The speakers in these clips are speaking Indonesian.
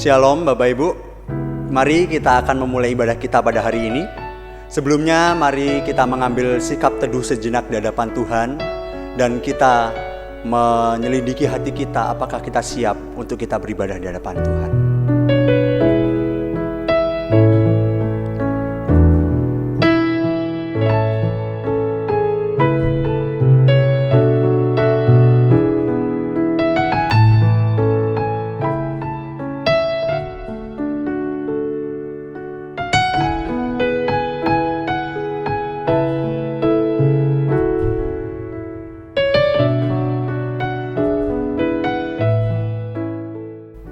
Shalom Bapak Ibu, mari kita akan memulai ibadah kita pada hari ini. Sebelumnya mari kita mengambil sikap teduh sejenak di hadapan Tuhan dan kita menyelidiki hati kita apakah kita siap untuk kita beribadah di hadapan Tuhan.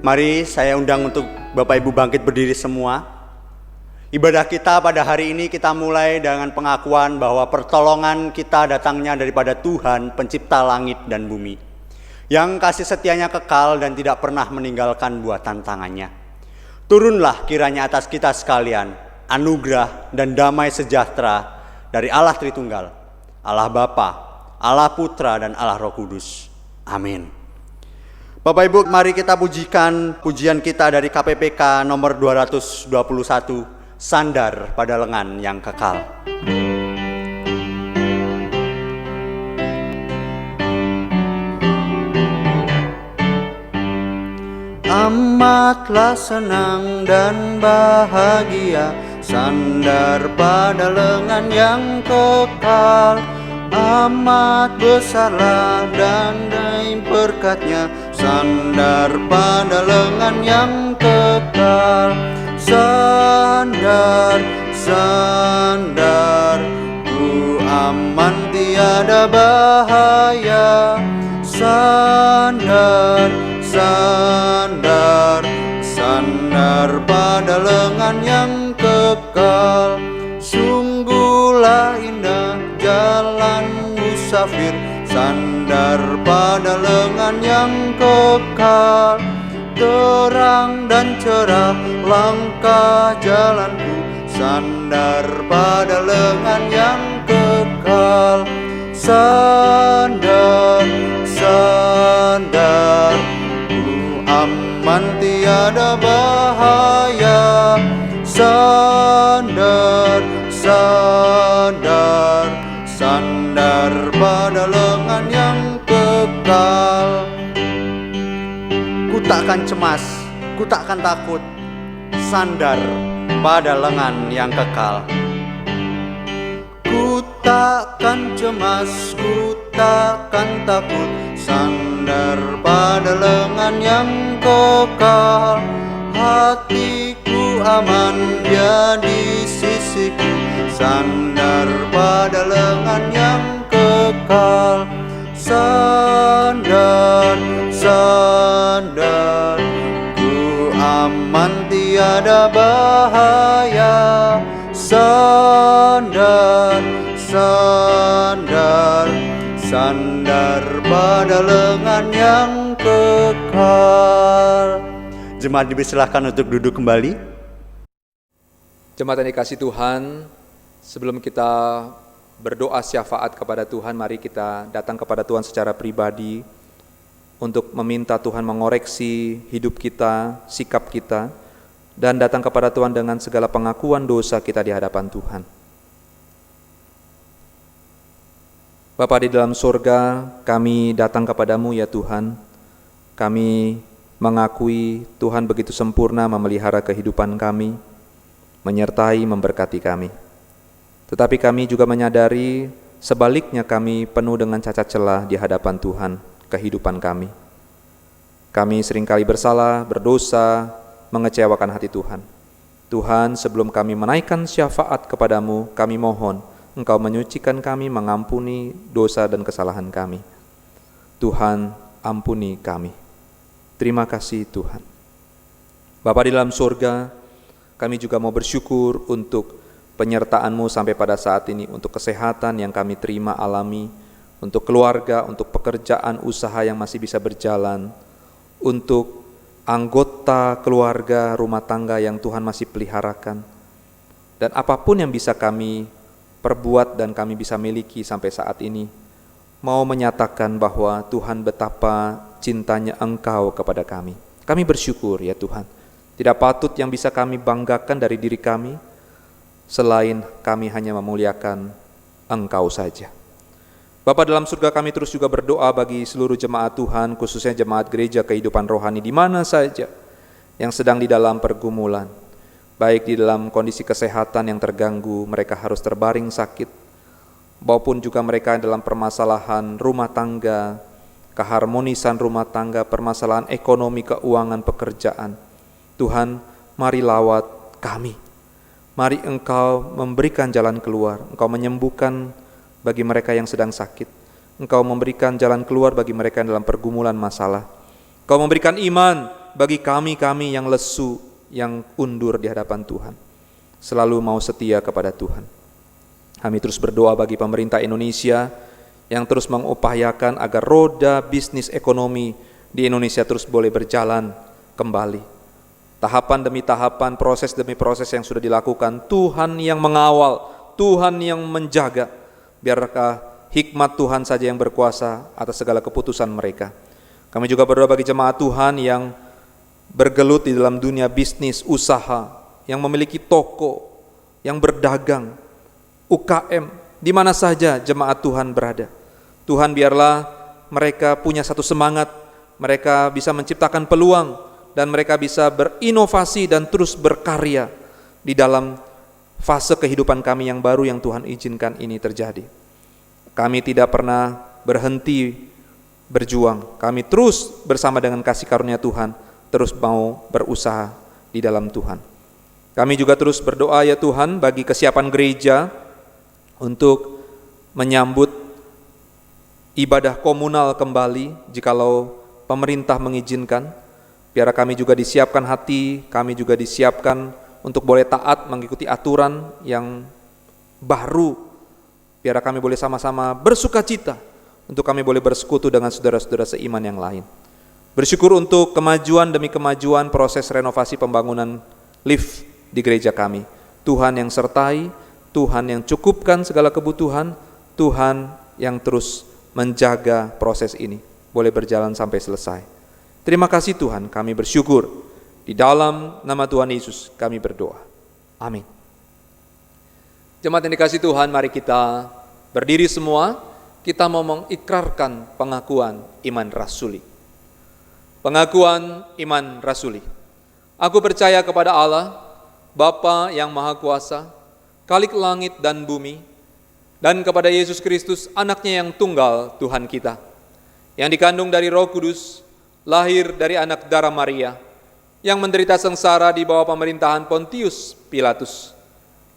Mari saya undang untuk Bapak Ibu bangkit berdiri semua. Ibadah kita pada hari ini kita mulai dengan pengakuan bahwa pertolongan kita datangnya daripada Tuhan pencipta langit dan bumi, yang kasih setianya kekal dan tidak pernah meninggalkan buatan tangannya. Turunlah kiranya atas kita sekalian anugerah dan damai sejahtera dari Allah Tritunggal, Allah Bapa, Allah Putra dan Allah Roh Kudus. Amin. Bapak Ibu, mari kita pujikan pujian kita dari KPPK nomor 221, Sandar pada Lengan yang Kekal. Amatlah senang dan bahagia, sandar pada lengan yang kekal. Amat besarlah dan berkatnya, sandar pada lengan yang kekal. Sandar, sandar, ku aman tiada bahaya. Sandar, sandar, sandar pada lengan yang kekal. Sungguhlah indah jalan musafir, sandar pada lengan yang kekal. Terang dan cerah langkah jalanku, sandar pada lengan yang kekal. Sandar, sandar, ku aman tiada bahaya. Sandar, sandar, sandar pada lengan yang kekal. Ku takkan cemas, ku takkan takut, sandar pada lengan yang kekal. Ku takkan cemas, ku takkan takut, sandar pada lengan yang kekal. Hatiku aman dia di sisiku, sandar pada lengan yang kekal. Sandar, sandar, ku aman tiada bahaya. Sandar, sandar, sandar pada lengan yang kekal. Jemaat dipersilahkan untuk duduk kembali. Jemaat yang dikasihi Tuhan, sebelum kita berdoa syafaat kepada Tuhan, mari kita datang kepada Tuhan secara pribadi untuk meminta Tuhan mengoreksi hidup kita, sikap kita, dan datang kepada Tuhan dengan segala pengakuan dosa kita di hadapan Tuhan. Bapa di dalam surga, kami datang kepadamu ya Tuhan. Kami mengakui Tuhan begitu sempurna memelihara kehidupan kami, menyertai, memberkati kami. Tetapi kami juga menyadari sebaliknya kami penuh dengan cacat celah di hadapan Tuhan, kehidupan kami. Kami seringkali bersalah, berdosa, mengecewakan hati Tuhan. Tuhan, sebelum kami menaikkan syafaat kepadamu, kami mohon Engkau menyucikan kami, mengampuni dosa dan kesalahan kami. Tuhan, ampuni kami. Terima kasih Tuhan. Bapa di dalam surga, kami juga mau bersyukur untuk penyertaan-Mu sampai pada saat ini, untuk kesehatan yang kami terima alami, untuk keluarga, untuk pekerjaan usaha yang masih bisa berjalan, untuk anggota keluarga rumah tangga yang Tuhan masih peliharakan, dan apapun yang bisa kami perbuat dan kami bisa miliki sampai saat ini, mau menyatakan bahwa Tuhan betapa cintanya Engkau kepada kami. Kami bersyukur ya Tuhan. Tidak patut yang bisa kami banggakan dari diri kami, selain kami hanya memuliakan Engkau saja. Bapa dalam surga, kami terus juga berdoa bagi seluruh jemaat Tuhan, khususnya jemaat gereja kehidupan rohani di mana saja yang sedang di dalam pergumulan, baik di dalam kondisi kesehatan yang terganggu, mereka harus terbaring sakit, maupun juga mereka dalam permasalahan rumah tangga, keharmonisan rumah tangga, permasalahan ekonomi, keuangan, pekerjaan. Tuhan, mari lawat kami. Mari Engkau memberikan jalan keluar, Engkau menyembuhkan bagi mereka yang sedang sakit, Engkau memberikan jalan keluar bagi mereka yang dalam pergumulan masalah. Engkau memberikan iman bagi kami yang lesu, yang undur di hadapan Tuhan, selalu mau setia kepada Tuhan. Kami terus berdoa bagi pemerintah Indonesia yang terus mengupayakan agar roda bisnis ekonomi di Indonesia terus boleh berjalan kembali. Tahapan demi tahapan, proses demi proses yang sudah dilakukan, Tuhan yang mengawal, Tuhan yang menjaga. Biarkah hikmat Tuhan saja yang berkuasa atas segala keputusan mereka. Kami juga berdoa bagi jemaat Tuhan yang bergelut di dalam dunia bisnis, usaha, yang memiliki toko, yang berdagang, UKM, di mana saja jemaat Tuhan berada. Tuhan, biarlah mereka punya satu semangat, mereka bisa menciptakan peluang, dan mereka bisa berinovasi dan terus berkarya di dalam fase kehidupan kami yang baru yang Tuhan izinkan ini terjadi. Kami tidak pernah berhenti berjuang, kami terus bersama dengan kasih karunia Tuhan, terus mau berusaha di dalam Tuhan. Kami juga terus berdoa ya Tuhan bagi kesiapan gereja untuk menyambut ibadah komunal kembali jikalau pemerintah mengizinkan. Biar kami juga disiapkan hati, kami juga disiapkan untuk boleh taat mengikuti aturan yang baru. Biar kami boleh sama-sama bersuka cita untuk kami boleh bersekutu dengan saudara-saudara seiman yang lain. Bersyukur untuk kemajuan demi kemajuan proses renovasi pembangunan lift di gereja kami. Tuhan yang sertai, Tuhan yang cukupkan segala kebutuhan, Tuhan yang terus menjaga proses ini boleh berjalan sampai selesai. Terima kasih Tuhan, kami bersyukur. Di dalam nama Tuhan Yesus kami berdoa. Amin. Jemaat yang dikasihi Tuhan, mari kita berdiri semua. Kita mau mengikrarkan pengakuan iman rasuli. Pengakuan iman rasuli. Aku percaya kepada Allah, Bapa yang Maha Kuasa, Khalik langit dan bumi, dan kepada Yesus Kristus, anaknya yang tunggal Tuhan kita, yang dikandung dari Roh Kudus, lahir dari anak darah Maria, yang menderita sengsara di bawah pemerintahan Pontius Pilatus,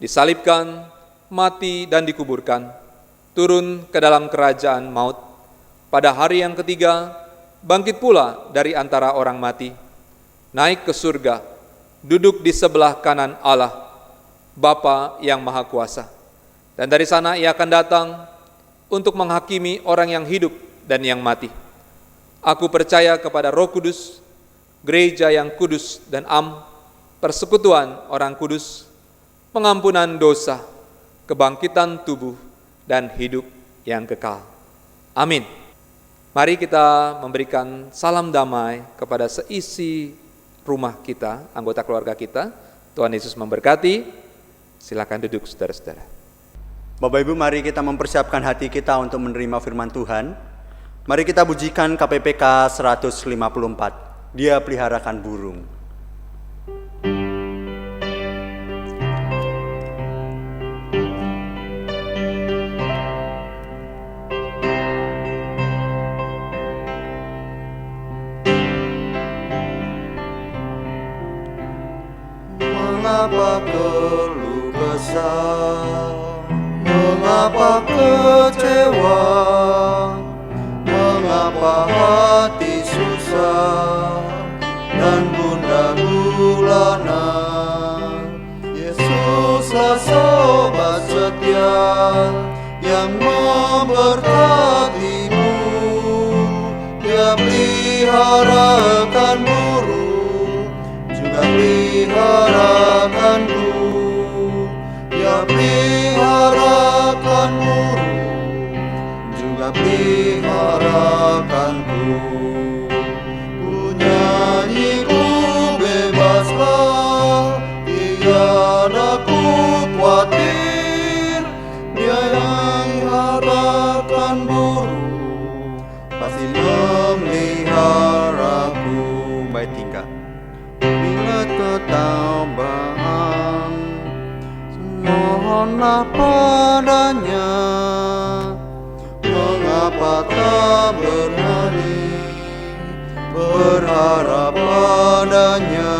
disalibkan, mati dan dikuburkan, turun ke dalam kerajaan maut, pada hari yang ketiga bangkit pula dari antara orang mati, naik ke surga, duduk di sebelah kanan Allah, Bapa yang Maha Kuasa, dan dari sana ia akan datang untuk menghakimi orang yang hidup dan yang mati. Aku percaya kepada Roh Kudus, gereja yang kudus dan am, persekutuan orang kudus, pengampunan dosa, kebangkitan tubuh, dan hidup yang kekal. Amin. Mari kita memberikan salam damai kepada seisi rumah kita, anggota keluarga kita. Tuhan Yesus memberkati. Silakan duduk saudara-saudara. Bapak Ibu, mari kita mempersiapkan hati kita untuk menerima firman Tuhan. Mari kita pujikan KPPK 154, Dia peliharakan burung. Mengapa keluh kesah, mengapa kecewa, mengapa hati susah dan gundah gulana? Yesuslah sobat setia yang memberkatimu. Dia peliharakan burung, juga peliharakanku. Dia peliharakan burung, juga peliharakanku. Ku nyanyi, ku bebaskan bernyanyi, berharap padanya.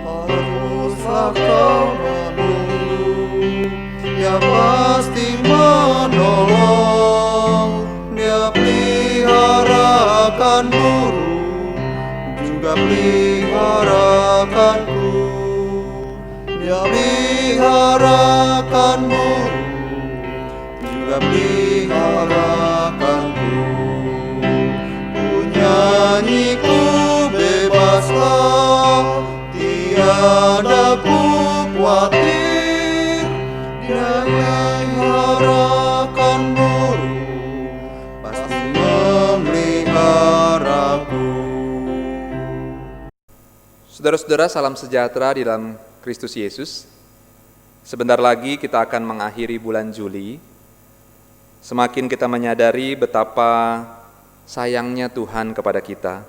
Haruslah kau menunggu, Dia pasti menolong. Dia peliharakan burung, juga peliharakanku. Dia peliharakan burung, juga peliharakanku. Ku nyanyi, ku bebaslah, tiada ku khawatir. Dia meliharakan burung, pasti memeliharaku. Saudara-saudara, salam sejahtera di dalam Kristus Yesus. Sebentar lagi kita akan mengakhiri bulan Juli. Semakin kita menyadari betapa sayangnya Tuhan kepada kita.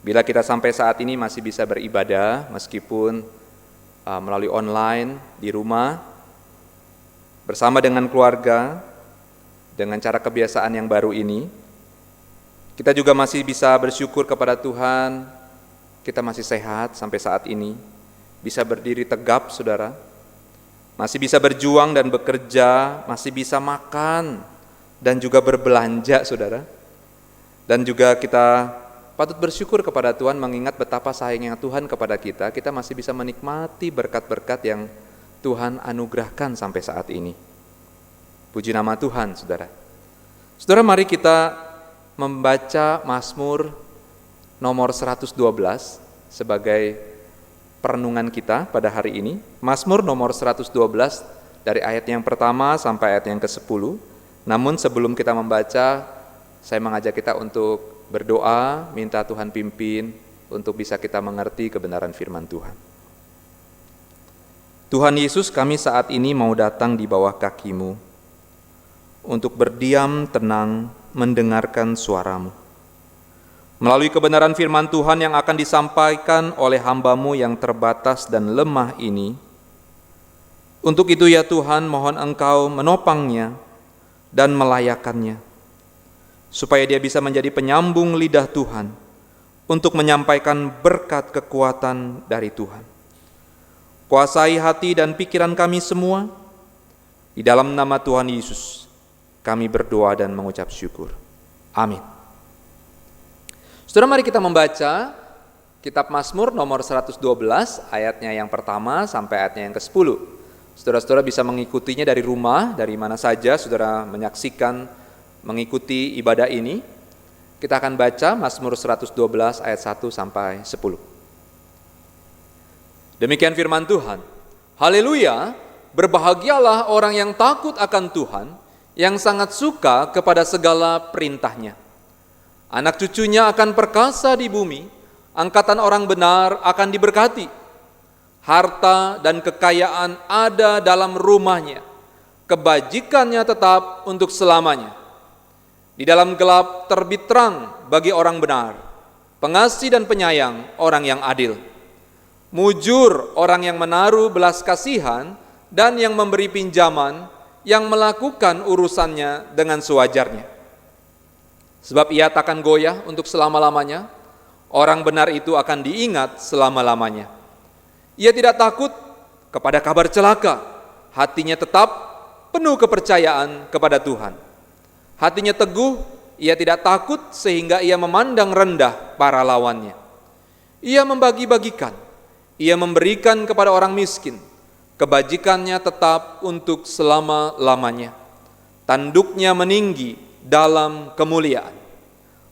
Bila kita sampai saat ini masih bisa beribadah, meskipun melalui online, di rumah, bersama dengan keluarga, dengan cara kebiasaan yang baru ini, kita juga masih bisa bersyukur kepada Tuhan, kita masih sehat sampai saat ini, bisa berdiri tegap, saudara, masih bisa berjuang dan bekerja, masih bisa makan dan juga berbelanja, saudara. Dan juga kita patut bersyukur kepada Tuhan mengingat betapa sayangnya Tuhan kepada kita masih bisa menikmati berkat-berkat yang Tuhan anugerahkan sampai saat ini. Puji nama Tuhan, saudara. Saudara, mari kita membaca Mazmur nomor 112 sebagai perenungan kita pada hari ini. Mazmur nomor 112 dari ayat yang pertama sampai ayat yang ke-10. Namun sebelum kita membaca, saya mengajak kita untuk berdoa, minta Tuhan pimpin untuk bisa kita mengerti kebenaran firman Tuhan. Tuhan Yesus, kami saat ini mau datang di bawah kaki-Mu untuk berdiam tenang mendengarkan suara-Mu. Melalui kebenaran firman Tuhan yang akan disampaikan oleh hamba-Mu yang terbatas dan lemah ini, untuk itu ya Tuhan, mohon Engkau menopangnya dan melayakannya, supaya dia bisa menjadi penyambung lidah Tuhan untuk menyampaikan berkat kekuatan dari Tuhan. Kuasai hati dan pikiran kami semua, di dalam nama Tuhan Yesus kami berdoa dan mengucap syukur. Amin. Saudara, mari kita membaca kitab Mazmur nomor 112 ayatnya yang pertama sampai ayatnya yang ke-10. Saudara-saudara bisa mengikutinya dari rumah, dari mana saja saudara menyaksikan, mengikuti ibadah ini. Kita akan baca Mazmur 112 ayat 1 sampai 10. Demikian firman Tuhan. Haleluya, berbahagialah orang yang takut akan Tuhan, yang sangat suka kepada segala perintahnya. Anak cucunya akan perkasa di bumi, angkatan orang benar akan diberkati. Harta dan kekayaan ada dalam rumahnya, kebajikannya tetap untuk selamanya. Di dalam gelap terbit terang bagi orang benar, pengasih dan penyayang orang yang adil. Mujur orang yang menaruh belas kasihan dan yang memberi pinjaman, yang melakukan urusannya dengan sewajarnya. Sebab ia takkan goyah untuk selama-lamanya, orang benar itu akan diingat selama-lamanya. Ia tidak takut kepada kabar celaka, hatinya tetap penuh kepercayaan kepada Tuhan. Hatinya teguh, ia tidak takut sehingga ia memandang rendah para lawannya. Ia membagi-bagikan, ia memberikan kepada orang miskin, kebajikannya tetap untuk selama-lamanya. Tanduknya meninggi dalam kemuliaan.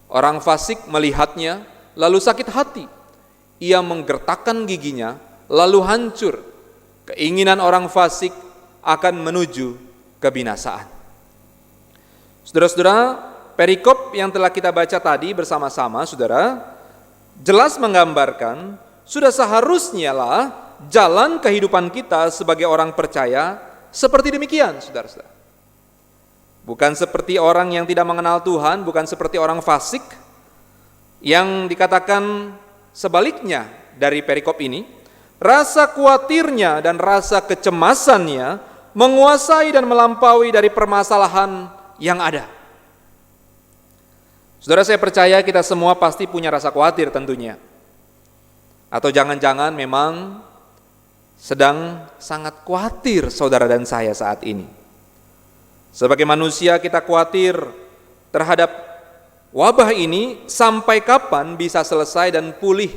Orang fasik melihatnya lalu sakit hati. Ia menggertakkan giginya lalu hancur. Keinginan orang fasik akan menuju kebinasaan. Saudara-saudara, perikop yang telah kita baca tadi bersama-sama, saudara, jelas menggambarkan sudah seharusnya lah jalan kehidupan kita sebagai orang percaya seperti demikian, saudara-saudara. Bukan seperti orang yang tidak mengenal Tuhan, bukan seperti orang fasik, yang dikatakan sebaliknya dari perikop ini, rasa khawatirnya dan rasa kecemasannya menguasai dan melampaui dari permasalahan yang ada. Saudara, saya percaya kita semua pasti punya rasa khawatir tentunya. Atau jangan-jangan memang sedang sangat khawatir saudara dan saya saat ini. Sebagai manusia kita khawatir terhadap wabah ini sampai kapan bisa selesai dan pulih.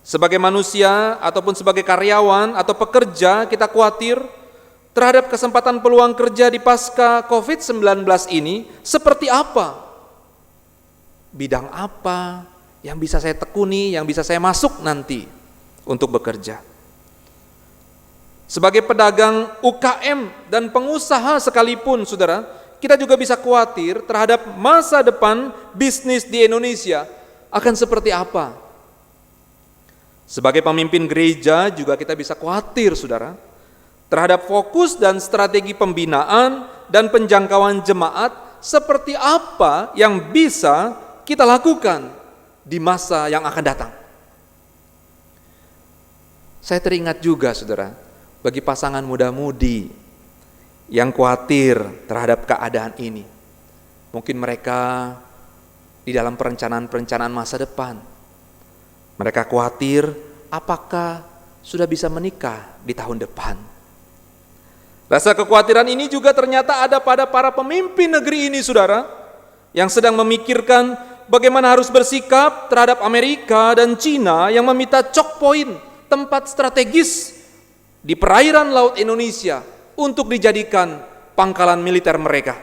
Sebagai manusia ataupun sebagai karyawan atau pekerja kita khawatir terhadap kesempatan peluang kerja di pasca COVID-19 ini seperti apa? Bidang apa yang bisa saya tekuni, yang bisa saya masuk nanti untuk bekerja. Sebagai pedagang UKM dan pengusaha sekalipun, saudara, kita juga bisa khawatir terhadap masa depan bisnis di Indonesia akan seperti apa. Sebagai pemimpin gereja juga kita bisa khawatir, saudara, terhadap fokus dan strategi pembinaan dan penjangkauan jemaat seperti apa yang bisa kita lakukan di masa yang akan datang. Saya teringat juga, saudara, bagi pasangan muda-mudi yang khawatir terhadap keadaan ini. Mungkin mereka di dalam perencanaan-perencanaan masa depan. Mereka khawatir apakah sudah bisa menikah di tahun depan. Rasa kekhawatiran ini juga ternyata ada pada para pemimpin negeri ini, saudara, yang sedang memikirkan bagaimana harus bersikap terhadap Amerika dan Cina yang meminta choke point, tempat strategis di perairan laut Indonesia untuk dijadikan pangkalan militer mereka.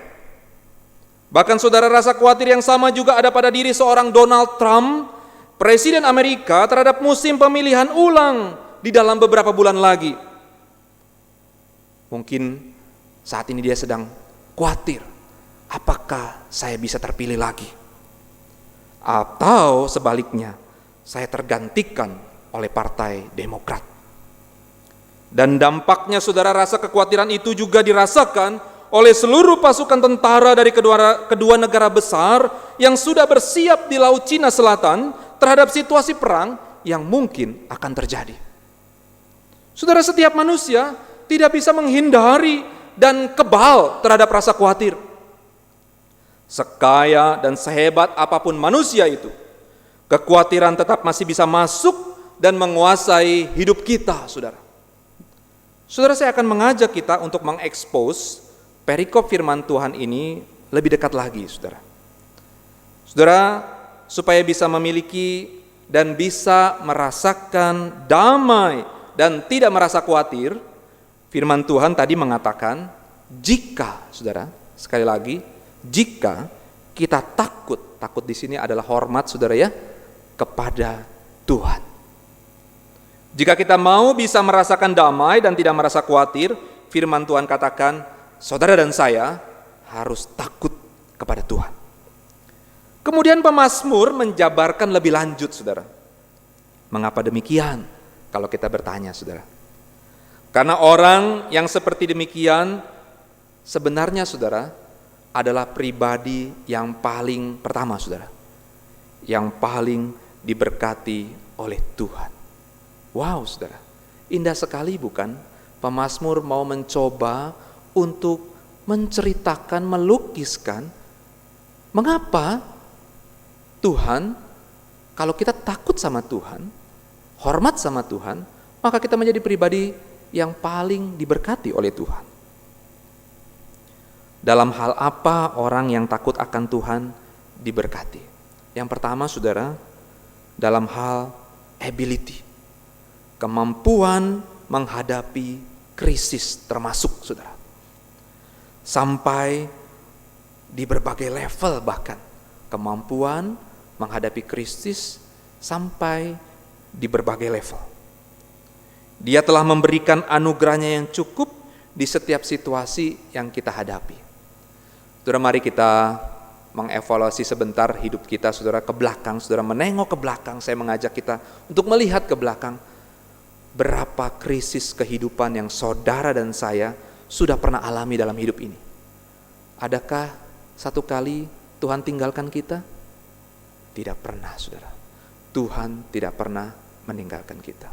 Bahkan saudara, rasa khawatir yang sama juga ada pada diri seorang Donald Trump, Presiden Amerika, terhadap musim pemilihan ulang di dalam beberapa bulan lagi. Mungkin saat ini dia sedang khawatir, apakah saya bisa terpilih lagi? Atau sebaliknya, saya tergantikan oleh Partai Demokrat. Dan dampaknya, saudara, rasa kekhawatiran itu juga dirasakan oleh seluruh pasukan tentara dari kedua negara besar yang sudah bersiap di Laut Cina Selatan terhadap situasi perang yang mungkin akan terjadi. Saudara, setiap manusia tidak bisa menghindari dan kebal terhadap rasa khawatir. Sekaya dan sehebat apapun manusia itu, kekhawatiran tetap masih bisa masuk dan menguasai hidup kita, saudara. Saudara, saya akan mengajak kita untuk mengekspos perikop firman Tuhan ini lebih dekat lagi, saudara. Saudara, supaya bisa memiliki dan bisa merasakan damai dan tidak merasa khawatir, firman Tuhan tadi mengatakan, jika, saudara, sekali lagi, jika kita takut di sini adalah hormat, saudara ya, kepada Tuhan. Jika kita mau bisa merasakan damai dan tidak merasa khawatir, firman Tuhan katakan, saudara dan saya harus takut kepada Tuhan. Kemudian pemazmur menjabarkan lebih lanjut, saudara. Mengapa demikian? Kalau kita bertanya, saudara. Karena orang yang seperti demikian sebenarnya, saudara, adalah pribadi yang paling pertama, saudara, yang paling diberkati oleh Tuhan. Wow, saudara, indah sekali bukan? Pemazmur mau mencoba untuk menceritakan, melukiskan mengapa Tuhan, kalau kita takut sama Tuhan, hormat sama Tuhan, maka kita menjadi pribadi yang paling diberkati oleh Tuhan. Dalam hal apa orang yang takut akan Tuhan diberkati? Yang pertama, saudara, dalam hal ability, kemampuan menghadapi krisis termasuk, saudara. Sampai di berbagai level bahkan, kemampuan menghadapi krisis sampai di berbagai level. Dia telah memberikan anugerahnya yang cukup di setiap situasi yang kita hadapi. Saudara, mari kita mengevaluasi sebentar hidup kita, saudara, ke belakang. Saudara menengok ke belakang, saya mengajak kita untuk melihat ke belakang. Berapa krisis kehidupan yang saudara dan saya sudah pernah alami dalam hidup ini? Adakah satu kali Tuhan tinggalkan kita? Tidak pernah, saudara. Tuhan tidak pernah meninggalkan kita.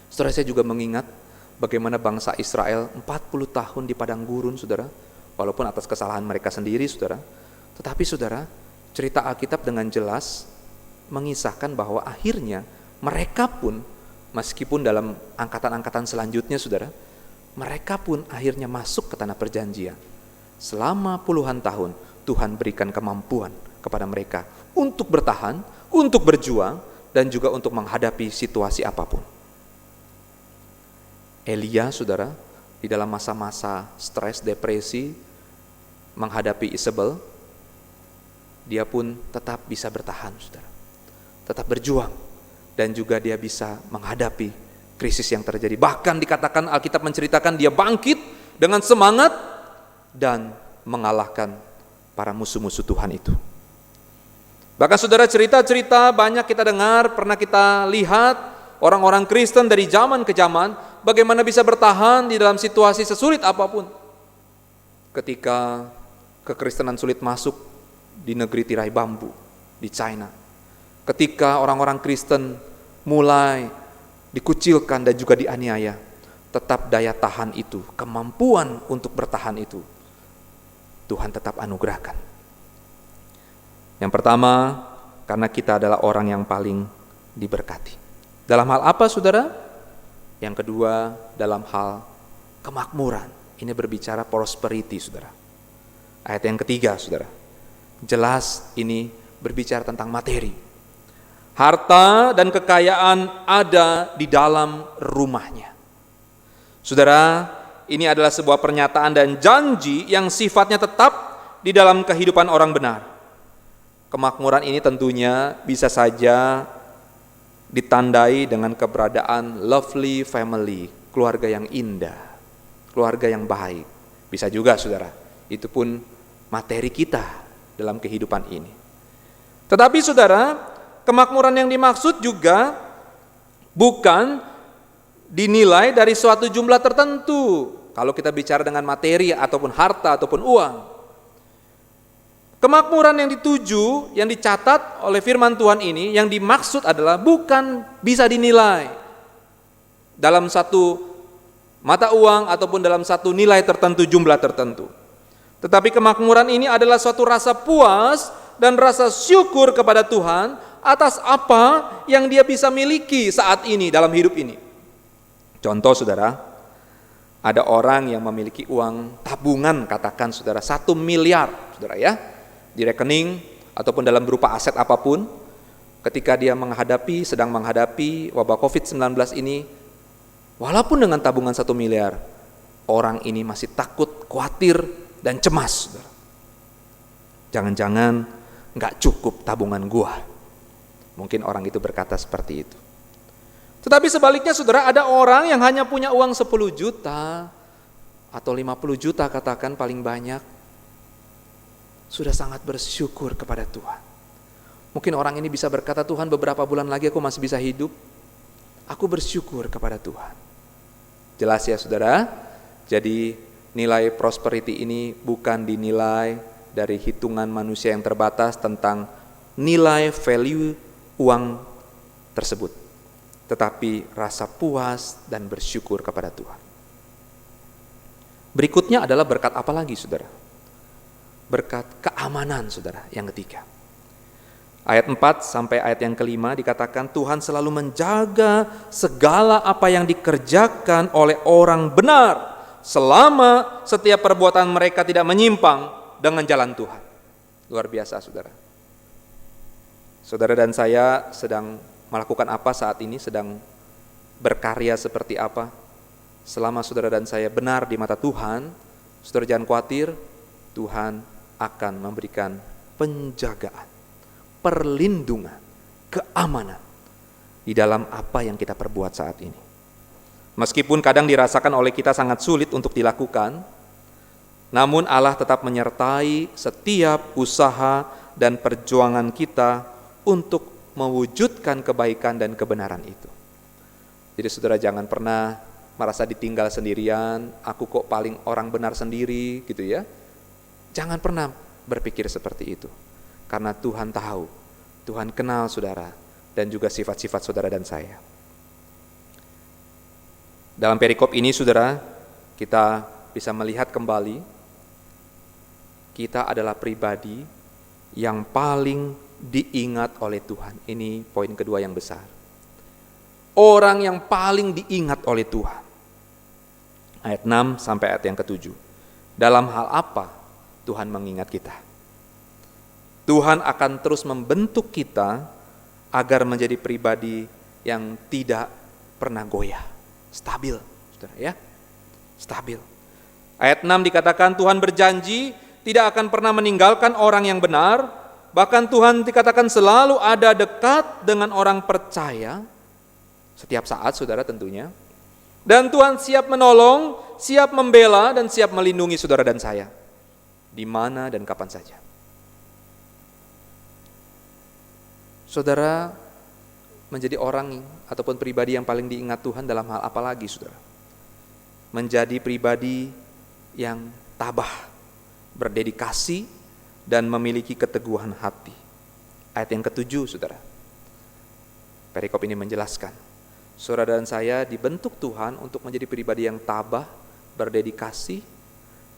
Saudara, saya juga mengingat bagaimana bangsa Israel 40 tahun di padang gurun, saudara. Walaupun atas kesalahan mereka sendiri, saudara, Tetapi saudara, cerita Alkitab dengan jelas mengisahkan bahwa akhirnya mereka pun, meskipun dalam angkatan-angkatan selanjutnya saudara, mereka pun akhirnya masuk ke tanah perjanjian. Selama puluhan tahun Tuhan berikan kemampuan kepada mereka untuk bertahan, untuk berjuang, dan juga untuk menghadapi situasi apapun. Elia saudara, di dalam masa-masa stres, depresi, menghadapi Isabel, dia pun tetap bisa bertahan saudara, tetap berjuang, dan juga dia bisa menghadapi krisis yang terjadi. Bahkan dikatakan Alkitab menceritakan dia bangkit dengan semangat dan mengalahkan para musuh-musuh Tuhan itu. Bahkan saudara, cerita-cerita banyak kita dengar, pernah kita lihat orang-orang Kristen dari zaman ke zaman bagaimana bisa bertahan di dalam situasi sesulit apapun. Ketika kekristenan sulit masuk di negeri tirai bambu di China, ketika orang-orang Kristen mulai dikucilkan dan juga dianiaya, tetap daya tahan itu, kemampuan untuk bertahan itu, Tuhan tetap anugerahkan. Yang pertama, karena kita adalah orang yang paling diberkati. Dalam hal apa saudara? Yang kedua, dalam hal kemakmuran. Ini berbicara prosperity saudara. Ayat yang ketiga saudara, jelas ini berbicara tentang materi. Harta dan kekayaan ada di dalam rumahnya. Saudara, ini adalah sebuah pernyataan dan janji yang sifatnya tetap di dalam kehidupan orang benar. Kemakmuran ini tentunya bisa saja ditandai dengan keberadaan lovely family, keluarga yang indah, keluarga yang baik. Bisa juga saudara, itu pun materi kita dalam kehidupan ini. Tetapi saudara, kemakmuran yang dimaksud juga bukan dinilai dari suatu jumlah tertentu. Kalau kita bicara dengan materi ataupun harta ataupun uang. Kemakmuran yang dituju, yang dicatat oleh firman Tuhan ini, yang dimaksud adalah bukan bisa dinilai dalam satu mata uang ataupun dalam satu nilai tertentu, jumlah tertentu. Tetapi kemakmuran ini adalah suatu rasa puas dan rasa syukur kepada Tuhan atas apa yang dia bisa miliki saat ini dalam hidup ini. Contoh saudara, ada orang yang memiliki uang tabungan, katakan saudara 1 miliar saudara ya, di rekening ataupun dalam berupa aset apapun. Ketika dia sedang menghadapi wabah COVID-19 ini, walaupun dengan tabungan 1 miliar, orang ini masih takut, khawatir, dan cemas saudara. Jangan-jangan gak cukup tabungan gua. Mungkin orang itu berkata seperti itu. Tetapi sebaliknya saudara, ada orang yang hanya punya uang 10 juta atau 50 juta katakan paling banyak, sudah sangat bersyukur kepada Tuhan. Mungkin orang ini bisa berkata, Tuhan beberapa bulan lagi aku masih bisa hidup, aku bersyukur kepada Tuhan. Jelas ya saudara, jadi nilai prosperity ini bukan dinilai dari hitungan manusia yang terbatas tentang nilai value uang tersebut, tetapi rasa puas dan bersyukur kepada Tuhan. Berikutnya adalah berkat apa lagi saudara? Berkat keamanan saudara, yang ketiga. Ayat 4 sampai ayat yang kelima dikatakan Tuhan selalu menjaga segala apa yang dikerjakan oleh orang benar selama setiap perbuatan mereka tidak menyimpang dengan jalan Tuhan. Luar biasa saudara. Saudara dan saya sedang melakukan apa saat ini, sedang berkarya seperti apa? Selama saudara dan saya benar di mata Tuhan, saudara jangan khawatir, Tuhan akan memberikan penjagaan, perlindungan, keamanan di dalam apa yang kita perbuat saat ini. Meskipun kadang dirasakan oleh kita sangat sulit untuk dilakukan, namun Allah tetap menyertai setiap usaha dan perjuangan kita untuk mewujudkan kebaikan dan kebenaran itu. Jadi saudara jangan pernah merasa ditinggal sendirian, aku kok paling orang benar sendiri gitu ya. Jangan pernah berpikir seperti itu. Karena Tuhan tahu, Tuhan kenal saudara dan juga sifat-sifat saudara dan saya. Dalam perikop ini saudara, kita bisa melihat kembali kita adalah pribadi yang paling diingat oleh Tuhan. Ini poin kedua yang besar. Orang yang paling diingat oleh Tuhan. Ayat 6 sampai ayat yang ke-7. Dalam hal apa Tuhan mengingat kita? Tuhan akan terus membentuk kita agar menjadi pribadi yang tidak pernah goyah. Stabil, saudara ya. Stabil. Ayat 6 dikatakan Tuhan berjanji tidak akan pernah meninggalkan orang yang benar. Bahkan Tuhan dikatakan selalu ada dekat dengan orang percaya. Setiap saat saudara tentunya. Dan Tuhan siap menolong, siap membela, dan siap melindungi saudara dan saya. Di mana dan kapan saja. Saudara menjadi orang ataupun pribadi yang paling diingat Tuhan dalam hal apa lagi saudara? Menjadi pribadi yang tabah, berdedikasi, dan memiliki keteguhan hati. Ayat yang ke-7 saudara. Perikop ini menjelaskan. Saudara dan saya dibentuk Tuhan untuk menjadi pribadi yang tabah, berdedikasi,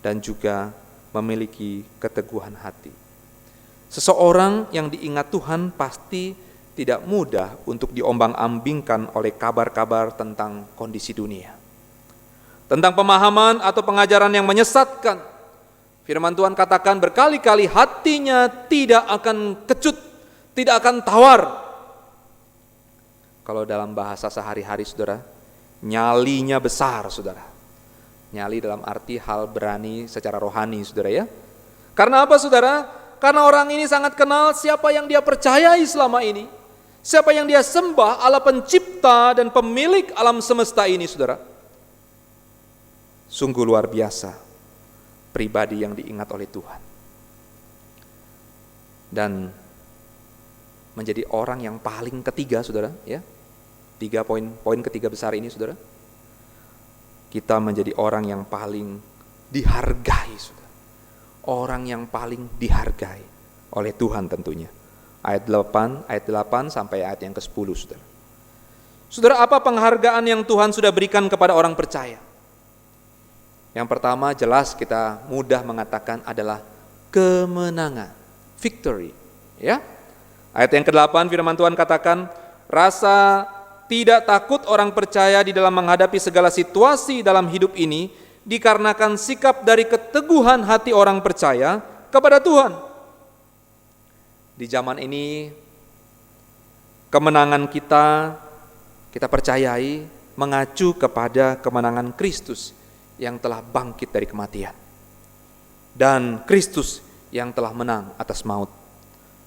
dan juga memiliki keteguhan hati. Seseorang yang diingat Tuhan pasti tidak mudah untuk diombang-ambingkan oleh kabar-kabar tentang kondisi dunia. Tentang pemahaman atau pengajaran yang menyesatkan. Firman Tuhan katakan berkali-kali hatinya tidak akan kecut, tidak akan tawar. Kalau dalam bahasa sehari-hari saudara, nyalinya besar saudara. Nyali dalam arti hal berani secara rohani saudara ya. Karena apa saudara? Karena orang ini sangat kenal siapa yang dia percayai selama ini. Siapa yang dia sembah, Allah pencipta dan pemilik alam semesta ini saudara. Sungguh luar biasa pribadi yang diingat oleh Tuhan. Dan menjadi orang yang paling ketiga saudara ya. 3 poin ketiga besar ini saudara. Kita menjadi orang yang paling dihargai saudara. Orang yang paling dihargai oleh Tuhan tentunya. Ayat 8 sampai ayat yang ke-10 saudara. Saudara, apa penghargaan yang Tuhan sudah berikan kepada orang percaya? Yang pertama jelas kita mudah mengatakan adalah kemenangan, victory ya. Ayat yang ke-8 firman Tuhan katakan, rasa tidak takut orang percaya di dalam menghadapi segala situasi dalam hidup ini dikarenakan sikap dari keteguhan hati orang percaya kepada Tuhan. Di zaman ini kemenangan kita percayai mengacu kepada kemenangan Kristus yang telah bangkit dari kematian. Dan Kristus yang telah menang atas maut.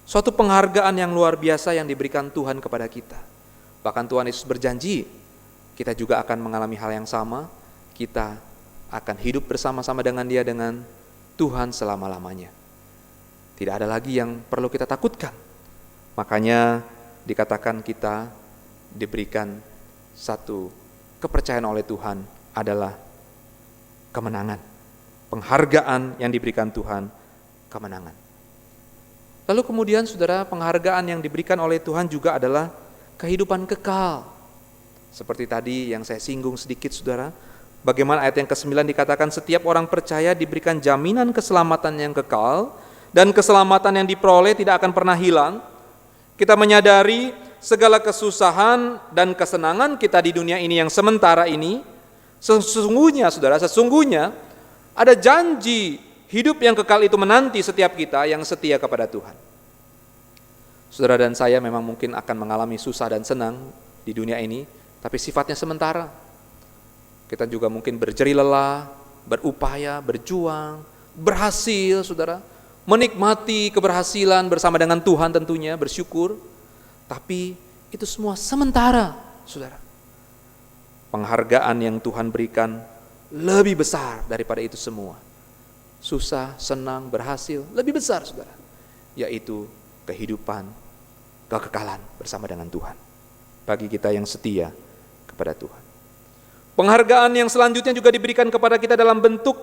Suatu penghargaan yang luar biasa yang diberikan Tuhan kepada kita. Bahkan Tuhan Yesus berjanji, kita juga akan mengalami hal yang sama. Kita akan hidup bersama-sama dengan Dia, dengan Tuhan selama-lamanya. Tidak ada lagi yang perlu kita takutkan. Makanya dikatakan kita diberikan satu kepercayaan oleh Tuhan adalah kemenangan. Penghargaan yang diberikan Tuhan, kemenangan. Lalu kemudian saudara, penghargaan yang diberikan oleh Tuhan juga adalah kehidupan kekal. Seperti tadi yang saya singgung sedikit saudara, bagaimana ayat yang ke-9 dikatakan setiap orang percaya diberikan jaminan keselamatan yang kekal, dan keselamatan yang diperoleh tidak akan pernah hilang. Kita menyadari segala kesusahan dan kesenangan kita di dunia ini yang sementara ini, sesungguhnya saudara, sesungguhnya ada janji hidup yang kekal itu menanti setiap kita yang setia kepada Tuhan. Saudara dan saya memang mungkin akan mengalami susah dan senang di dunia ini, tapi sifatnya sementara. Kita juga mungkin berjeri lelah, berupaya, berjuang, berhasil saudara, menikmati keberhasilan bersama dengan Tuhan tentunya, bersyukur. Tapi itu semua sementara saudara. Penghargaan yang Tuhan berikan lebih besar daripada itu semua. Susah, senang, berhasil, lebih besar saudara. Yaitu kehidupan, kekekalan bersama dengan Tuhan. Bagi kita yang setia kepada Tuhan. Penghargaan yang selanjutnya juga diberikan kepada kita dalam bentuk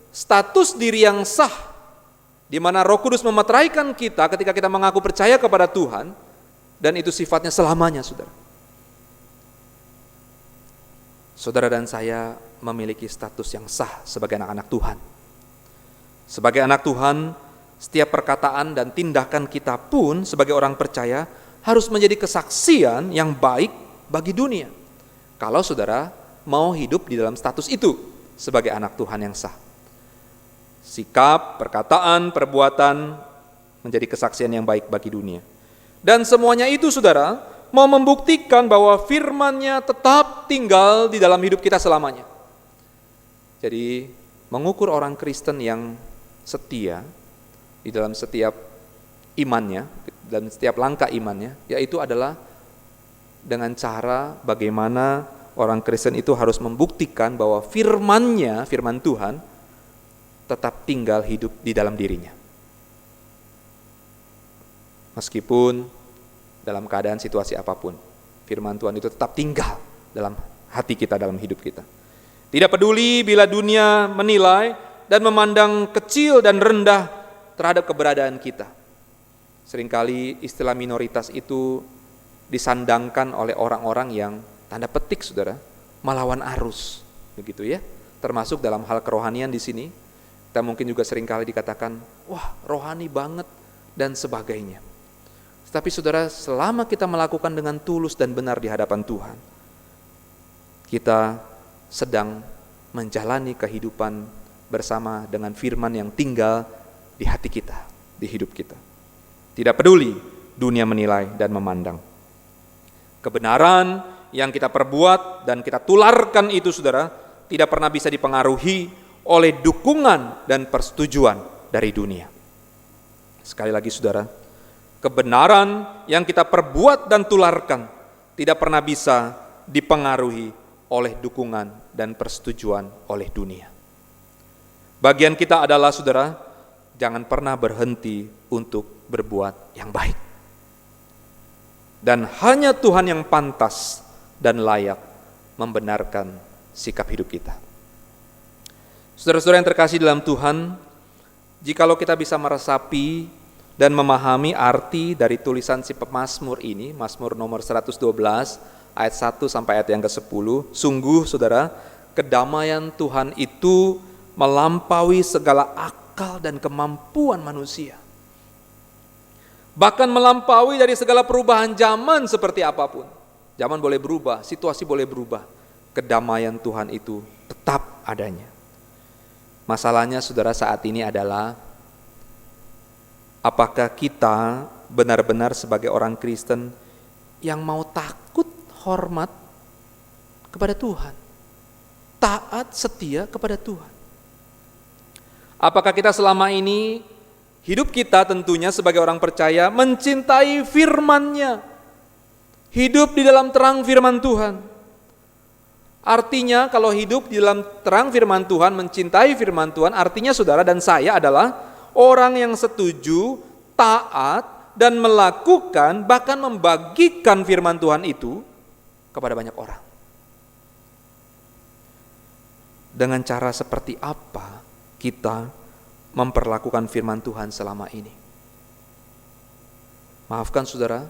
status diri yang sah. Di mana Roh Kudus memeteraikan kita ketika kita mengaku percaya kepada Tuhan. Dan itu sifatnya selamanya saudara. Saudara dan saya memiliki status yang sah sebagai anak-anak Tuhan. Sebagai anak Tuhan, setiap perkataan dan tindakan kita pun sebagai orang percaya harus menjadi kesaksian yang baik bagi dunia. Kalau saudara mau hidup di dalam status itu sebagai anak Tuhan yang sah. Sikap, perkataan, perbuatan menjadi kesaksian yang baik bagi dunia. Dan semuanya itu saudara mau membuktikan bahwa firman-Nya tetap tinggal di dalam hidup kita selamanya. Jadi mengukur orang Kristen yang setia di dalam setiap imannya, dalam setiap langkah imannya, yaitu adalah dengan cara bagaimana orang Kristen itu harus membuktikan bahwa firman-Nya, firman Tuhan, tetap tinggal hidup di dalam dirinya. Meskipun dalam keadaan situasi apapun, firman Tuhan itu tetap tinggal dalam hati kita, dalam hidup kita. Tidak peduli bila dunia menilai dan memandang kecil dan rendah terhadap keberadaan kita. Seringkali istilah minoritas itu disandangkan oleh orang-orang yang tanda petik saudara, melawan arus, begitu ya. Termasuk dalam hal kerohanian di sini, kita mungkin juga seringkali dikatakan, wah rohani banget dan sebagainya. Tapi saudara, selama kita melakukan dengan tulus dan benar di hadapan Tuhan, kita sedang menjalani kehidupan bersama dengan firman yang tinggal di hati kita, di hidup kita. Tidak peduli dunia menilai dan memandang. Kebenaran yang kita perbuat dan kita tularkan itu saudara, tidak pernah bisa dipengaruhi oleh dukungan dan persetujuan dari dunia. Sekali lagi saudara, kebenaran yang kita perbuat dan tularkan tidak pernah bisa dipengaruhi oleh dukungan dan persetujuan oleh dunia. Bagian kita adalah saudara, jangan pernah berhenti untuk berbuat yang baik. Dan hanya Tuhan yang pantas dan layak membenarkan sikap hidup kita. Saudara-saudara yang terkasih dalam Tuhan, jikalau kita bisa meresapi dan memahami arti dari tulisan si pemazmur ini, Mazmur nomor 112 ayat 1 sampai ayat yang ke-10, sungguh saudara, kedamaian Tuhan itu melampaui segala akal dan kemampuan manusia. Bahkan melampaui dari segala perubahan zaman seperti apapun. Zaman boleh berubah, situasi boleh berubah. Kedamaian Tuhan itu tetap adanya. Masalahnya saudara saat ini adalah, apakah kita benar-benar sebagai orang Kristen yang mau takut, hormat kepada Tuhan, taat, setia kepada Tuhan? Apakah kita selama ini, hidup kita tentunya sebagai orang percaya mencintai firman-Nya, hidup di dalam terang firman Tuhan? Artinya kalau hidup di dalam terang firman Tuhan, mencintai firman Tuhan, artinya saudara dan saya adalah orang yang setuju, taat, dan melakukan, bahkan membagikan firman Tuhan itu kepada banyak orang. Dengan cara seperti apa kita memperlakukan firman Tuhan selama ini? Maafkan saudara,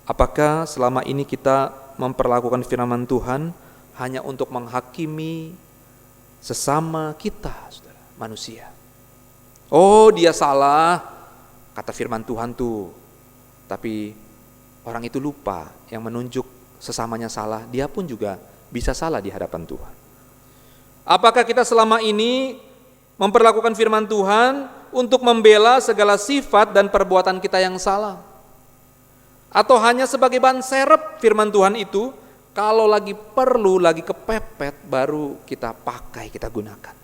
apakah selama ini kita memperlakukan firman Tuhan hanya untuk menghakimi sesama kita, saudara, manusia? Oh, dia salah, kata firman Tuhan tuh. Tapi orang itu lupa, yang menunjuk sesamanya salah, dia pun juga bisa salah di hadapan Tuhan. Apakah kita selama ini memperlakukan firman Tuhan untuk membela segala sifat dan perbuatan kita yang salah? Atau hanya sebagai ban serep firman Tuhan itu, kalau lagi perlu, lagi kepepet, baru kita pakai, kita gunakan.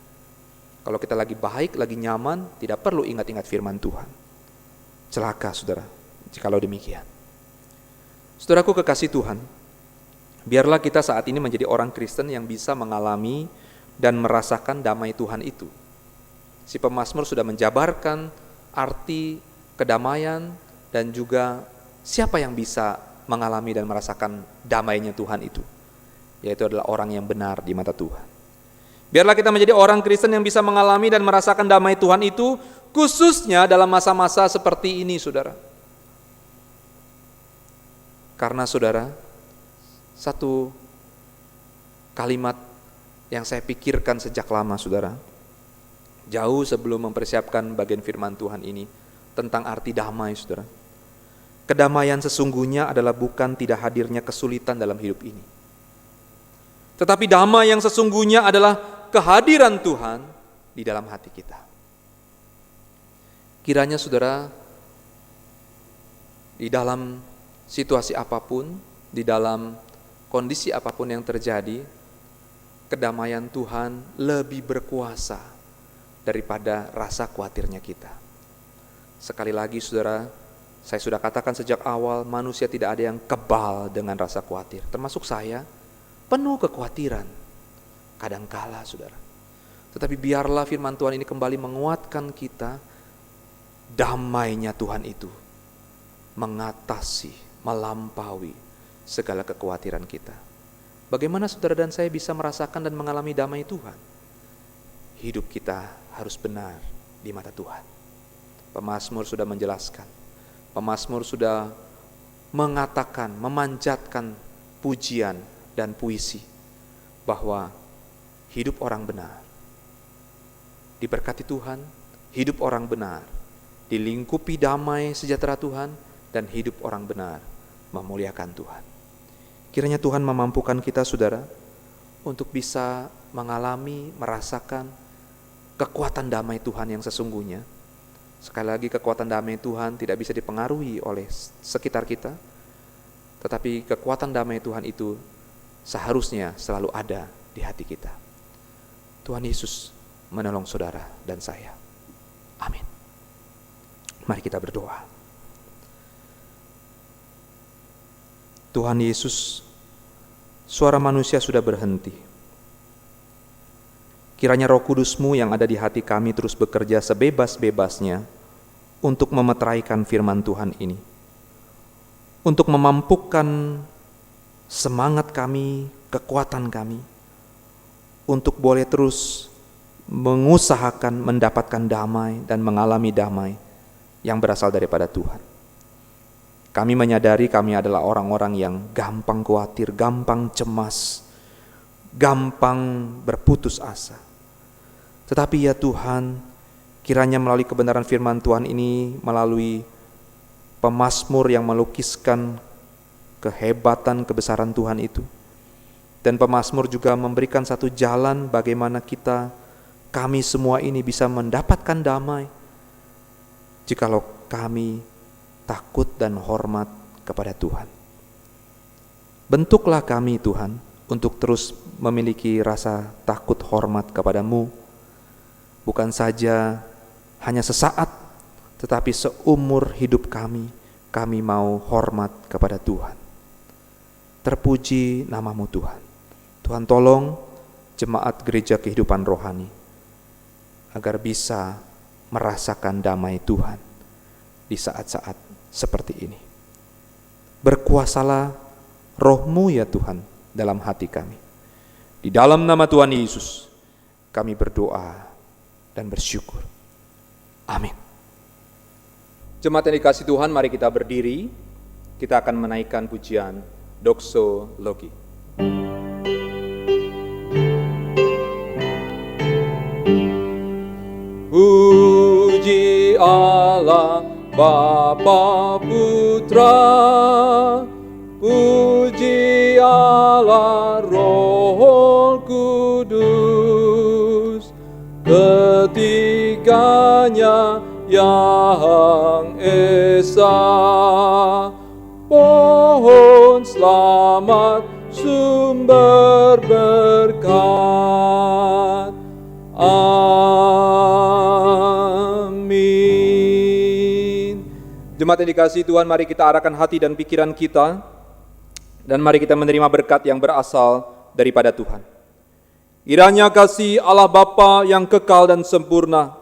Kalau kita lagi baik, lagi nyaman, tidak perlu ingat-ingat firman Tuhan. Celaka saudara, jikalau demikian. Saudaraku kekasih Tuhan, biarlah kita saat ini menjadi orang Kristen yang bisa mengalami dan merasakan damai Tuhan itu. Si pemazmur sudah menjabarkan arti kedamaian dan juga siapa yang bisa mengalami dan merasakan damainya Tuhan itu, yaitu adalah orang yang benar di mata Tuhan. Biarlah kita menjadi orang Kristen yang bisa mengalami dan merasakan damai Tuhan itu, khususnya dalam masa-masa seperti ini, saudara. Karena saudara, satu kalimat yang saya pikirkan sejak lama, saudara, jauh sebelum mempersiapkan bagian firman Tuhan ini, tentang arti damai, saudara. Kedamaian sesungguhnya adalah bukan tidak hadirnya kesulitan dalam hidup ini. Tetapi damai yang sesungguhnya adalah kehadiran Tuhan di dalam hati kita. Kiranya saudara, di dalam situasi apapun, di dalam kondisi apapun yang terjadi, kedamaian Tuhan lebih berkuasa daripada rasa khawatirnya kita. Sekali lagi saudara, saya sudah katakan sejak awal, manusia tidak ada yang kebal dengan rasa khawatir. Termasuk saya, penuh kekhawatiran. Kadangkala saudara. Tetapi biarlah firman Tuhan ini kembali menguatkan kita. Damainya Tuhan itu mengatasi, melampaui segala kekhawatiran kita. Bagaimana saudara dan saya bisa merasakan dan mengalami damai Tuhan? Hidup kita harus benar di mata Tuhan. Pemazmur sudah menjelaskan. Pemazmur sudah mengatakan, memanjatkan pujian dan puisi bahwa hidup orang benar diberkati Tuhan, hidup orang benar dilingkupi damai sejahtera Tuhan, dan hidup orang benar memuliakan Tuhan. Kiranya Tuhan memampukan kita saudara untuk bisa mengalami, merasakan kekuatan damai Tuhan yang sesungguhnya. Sekali lagi, kekuatan damai Tuhan tidak bisa dipengaruhi oleh sekitar kita, tetapi kekuatan damai Tuhan itu seharusnya selalu ada di hati kita. Tuhan Yesus menolong saudara dan saya. Amin. Mari kita berdoa. Tuhan Yesus, suara manusia sudah berhenti. Kiranya Roh Kudus-Mu yang ada di hati kami terus bekerja sebebas-bebasnya untuk memeteraikan firman Tuhan ini. Untuk memampukan semangat kami, kekuatan kami, untuk boleh terus mengusahakan mendapatkan damai dan mengalami damai yang berasal daripada Tuhan. Kami menyadari kami adalah orang-orang yang gampang khawatir, gampang cemas, gampang berputus asa. Tetapi ya Tuhan, kiranya melalui kebenaran firman Tuhan ini, melalui pemazmur yang melukiskan kehebatan, kebesaran Tuhan itu, dan pemazmur juga memberikan satu jalan bagaimana kami semua ini bisa mendapatkan damai jikalau kami takut dan hormat kepada Tuhan. Bentuklah kami Tuhan untuk terus memiliki rasa takut hormat kepadamu, bukan saja hanya sesaat, tetapi seumur hidup kami mau hormat kepada Tuhan. Terpuji namamu Tuhan. Tuhan tolong jemaat gereja kehidupan rohani agar bisa merasakan damai Tuhan di saat-saat seperti ini. Berkuasalah Roh-Mu ya Tuhan dalam hati kami. Di dalam nama Tuhan Yesus kami berdoa dan bersyukur. Amin. Jemaat yang dikasihi Tuhan, mari kita berdiri. Kita akan menaikkan pujian Doxologi. Puji Allah Bapa Putra, puji Allah Roh Kudus, ketiganya yang esa. Pohon selamat, sumber berkat. Amin. Jemaat yang dikasihi Tuhan, mari kita arahkan hati dan pikiran kita, dan mari kita menerima berkat yang berasal daripada Tuhan. Kiranya kasih Allah Bapa yang kekal dan sempurna,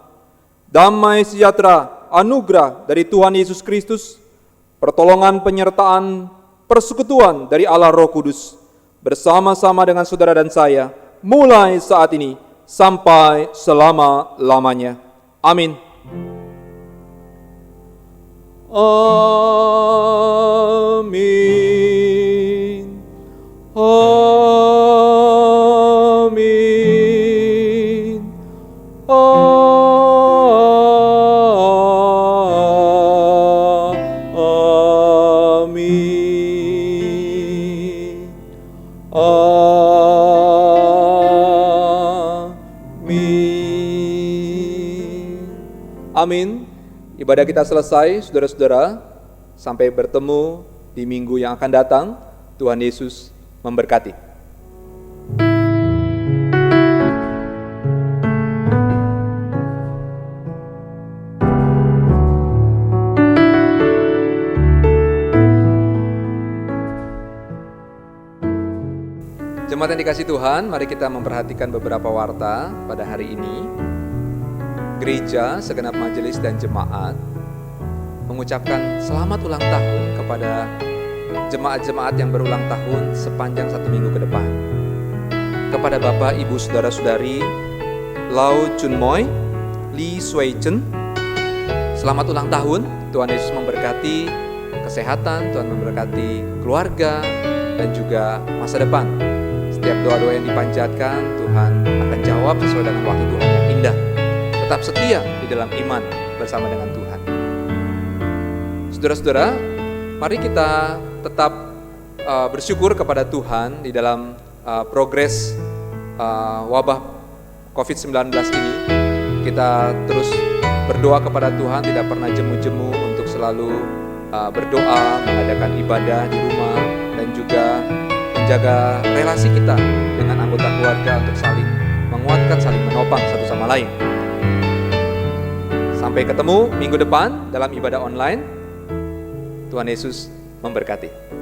damai sejahtera, anugerah dari Tuhan Yesus Kristus, pertolongan, penyertaan, persekutuan dari Allah Roh Kudus, bersama-sama dengan saudara dan saya, mulai saat ini sampai selama-lamanya. Amin. Amin. Amin. Amin. Amin. Ibadah kita selesai, saudara-saudara. Sampai bertemu di minggu yang akan datang. Tuhan Yesus memberkati. Jemaat yang dikasih Tuhan, mari kita memperhatikan beberapa warta pada hari ini. Gereja, segenap majelis dan jemaat mengucapkan selamat ulang tahun kepada jemaat-jemaat yang berulang tahun sepanjang 1 minggu ke depan. Kepada Bapak, Ibu, Saudara-saudari Lau Chun Moy, Lee Sway Chen, selamat ulang tahun. Tuhan Yesus memberkati kesehatan, Tuhan memberkati keluarga dan juga masa depan. Setiap doa-doa yang dipanjatkan, Tuhan akan jawab sesuai dengan waktu Tuhan yang indah. Tetap setia di dalam iman bersama dengan Tuhan. Saudara-saudara, mari kita tetap bersyukur kepada Tuhan di dalam progres wabah COVID-19 ini. Kita terus berdoa kepada Tuhan, tidak pernah jemu-jemu untuk selalu berdoa, mengadakan ibadah di rumah, dan juga menjaga relasi kita dengan anggota keluarga untuk saling menguatkan, saling menopang satu sama lain. Sampai ketemu minggu depan dalam ibadah online. Tuhan Yesus memberkati.